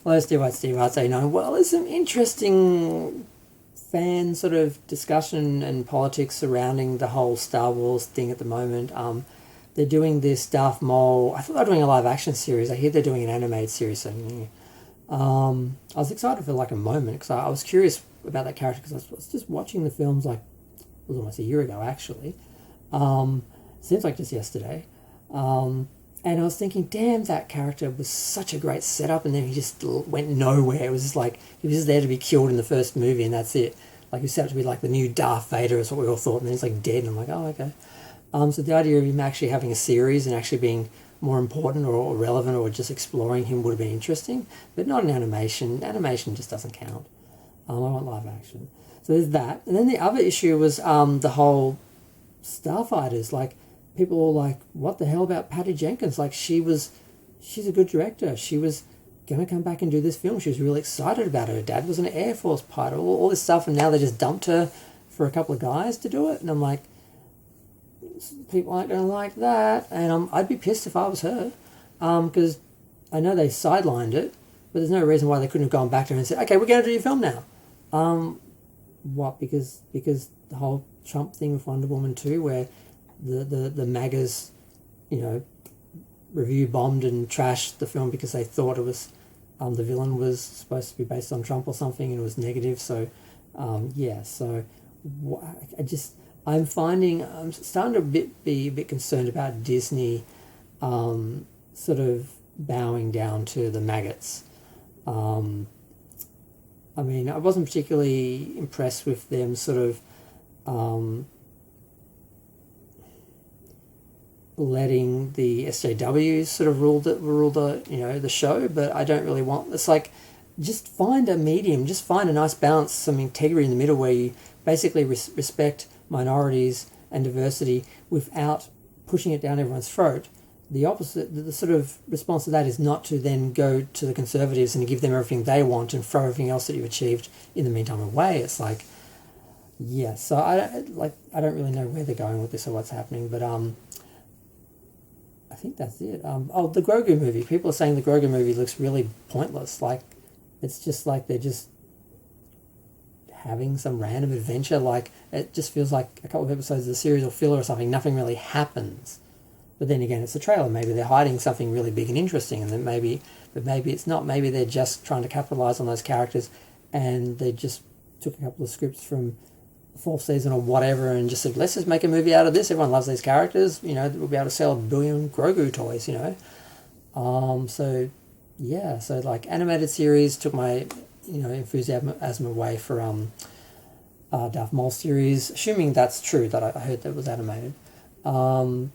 Hello, Steve Arts 89. Well, there's some interesting fan sort of discussion and politics surrounding the whole Star Wars thing at the moment. They're doing this Darth Maul. I thought they were doing a live action series. I hear they're doing an animated series. So, I was excited for like a moment because I was curious about that character because I was just watching the films like it was almost a year ago actually. Seems like just yesterday. And I was thinking, damn, that character was such a great setup, and then he just went nowhere. It was just like he was just there to be killed in the first movie, and that's it. Like he was set up to be like the new Darth Vader, is what we all thought, and then he's like dead, and I'm like, oh, okay. So the idea of him actually having a series and actually being more important or relevant or just exploring him would have been interesting, but not in animation. Animation just doesn't count. I want live action. So there's that, and then the other issue was the whole Starfighters, like. People were like, what the hell about Patty Jenkins? Like, she's a good director. She was going to come back and do this film. She was really excited about it. Her dad was an Air Force pilot, all this stuff, and now they just dumped her for a couple of guys to do it. And I'm like, people aren't going to like that. And I'd be pissed if I was her, because I know they sidelined it, but there's no reason why they couldn't have gone back to her and said, okay, we're going to do your film now. What? Because the whole Trump thing with Wonder Woman 2, where the MAGAs, review bombed and trashed the film because they thought it was the villain was supposed to be based on Trump or something and it was negative. So I'm starting to be a bit concerned about Disney sort of bowing down to the maggots. I wasn't particularly impressed with them sort of letting the SJWs sort of rule the show, but I don't really want. It's like, just find a medium, just find a nice balance, some integrity in the middle where you basically respect minorities and diversity without pushing it down everyone's throat. The opposite, the sort of response to that is not to then go to the conservatives and give them everything they want and throw everything else that you've achieved in the meantime away. It's like, yeah. So I don't really know where they're going with this or what's happening, but I think that's it. The Grogu movie. People are saying the Grogu movie looks really pointless. Like, it's just like they're just having some random adventure. Like, it just feels like a couple of episodes of the series or filler or something. Nothing really happens. But then again, it's a trailer. Maybe they're hiding something really big and interesting, and then maybe it's not. Maybe they're just trying to capitalize on those characters, and they just took a couple of scripts from fourth season or whatever and just said, let's just make a movie out of this. Everyone loves these characters, we'll be able to sell 1 billion Grogu toys, so like animated series took my enthusiasm away for Darth Maul series, assuming that's true, that I heard that was animated, and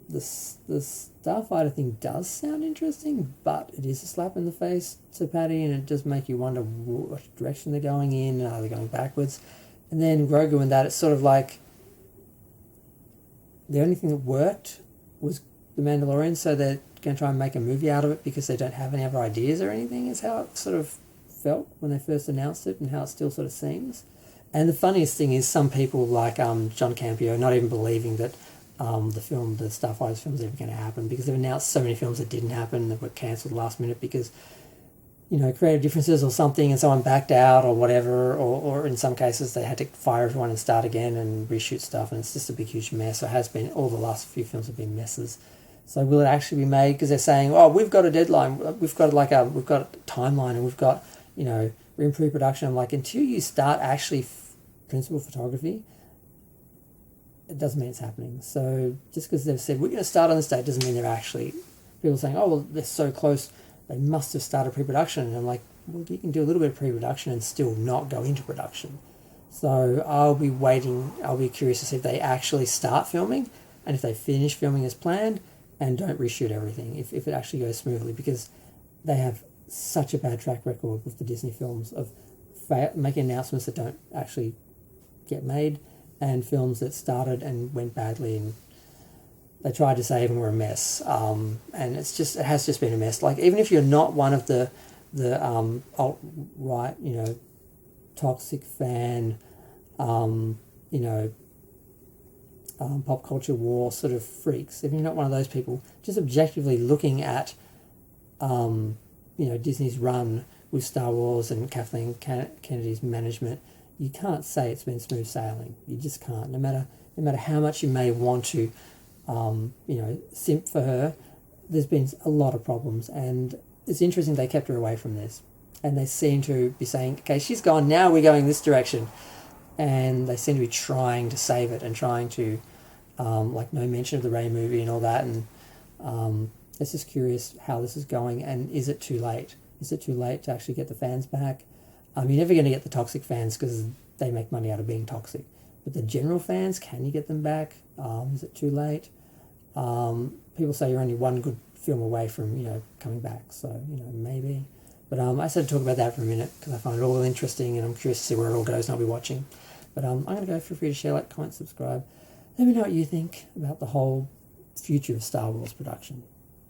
the Starfighter thing does sound interesting, but it is a slap in the face to Patty, and it does make you wonder what direction they're going in. Are they going backwards? And then Grogu and that, it's sort of like the only thing that worked was The Mandalorian, so they're going to try and make a movie out of it because they don't have any other ideas or anything, is how it sort of felt when they first announced it and how it still sort of seems. And the funniest thing is some people like John Campio not even believing that the Starfighters film is ever going to happen, because they've announced so many films that didn't happen, that were cancelled last minute because creative differences or something, and someone backed out or whatever, or in some cases they had to fire everyone and start again and reshoot stuff, and it's just a big huge mess. It has been. All the last few films have been messes. So will it actually be made? Because they're saying, oh, we've got a deadline, we've got a timeline, and we've got, we're in pre-production. I'm like, until you start actually principal photography, it doesn't mean it's happening. So just because they've said we're going to start on this date doesn't mean they're actually. People are saying, oh, well, they're so close, they must have started pre-production. And I'm like, well, you can do a little bit of pre-production and still not go into production. So I'll be waiting. I'll be curious to see if they actually start filming, and if they finish filming as planned and don't reshoot everything, if it actually goes smoothly, because they have such a bad track record with the Disney films of making announcements that don't actually get made, and films that started and went badly and they tried to save and were a mess. And it has just been a mess. Like, even if you're not one of the alt-right, toxic fan, pop culture war sort of freaks, if you're not one of those people, just objectively looking at Disney's run with Star Wars and Kathleen Kennedy's management, you can't say it's been smooth sailing. You just can't. No matter how much you may want to, simp for her, there's been a lot of problems, and it's interesting they kept her away from this, and they seem to be saying, okay, she's gone, now we're going this direction, and they seem to be trying to save it and trying to, no mention of the Rey movie and all that, and it's just curious how this is going, and is it too late? Is it too late to actually get the fans back? You're never going to get the toxic fans because they make money out of being toxic, but the general fans, can you get them back? Is it too late? People say you're only one good film away from, coming back, so, maybe. But I said to talk about that for a minute because I find it all interesting and I'm curious to see where it all goes, and I'll be watching. But I'm going to go. Feel free to share, like, comment, subscribe. Let me know what you think about the whole future of Star Wars production.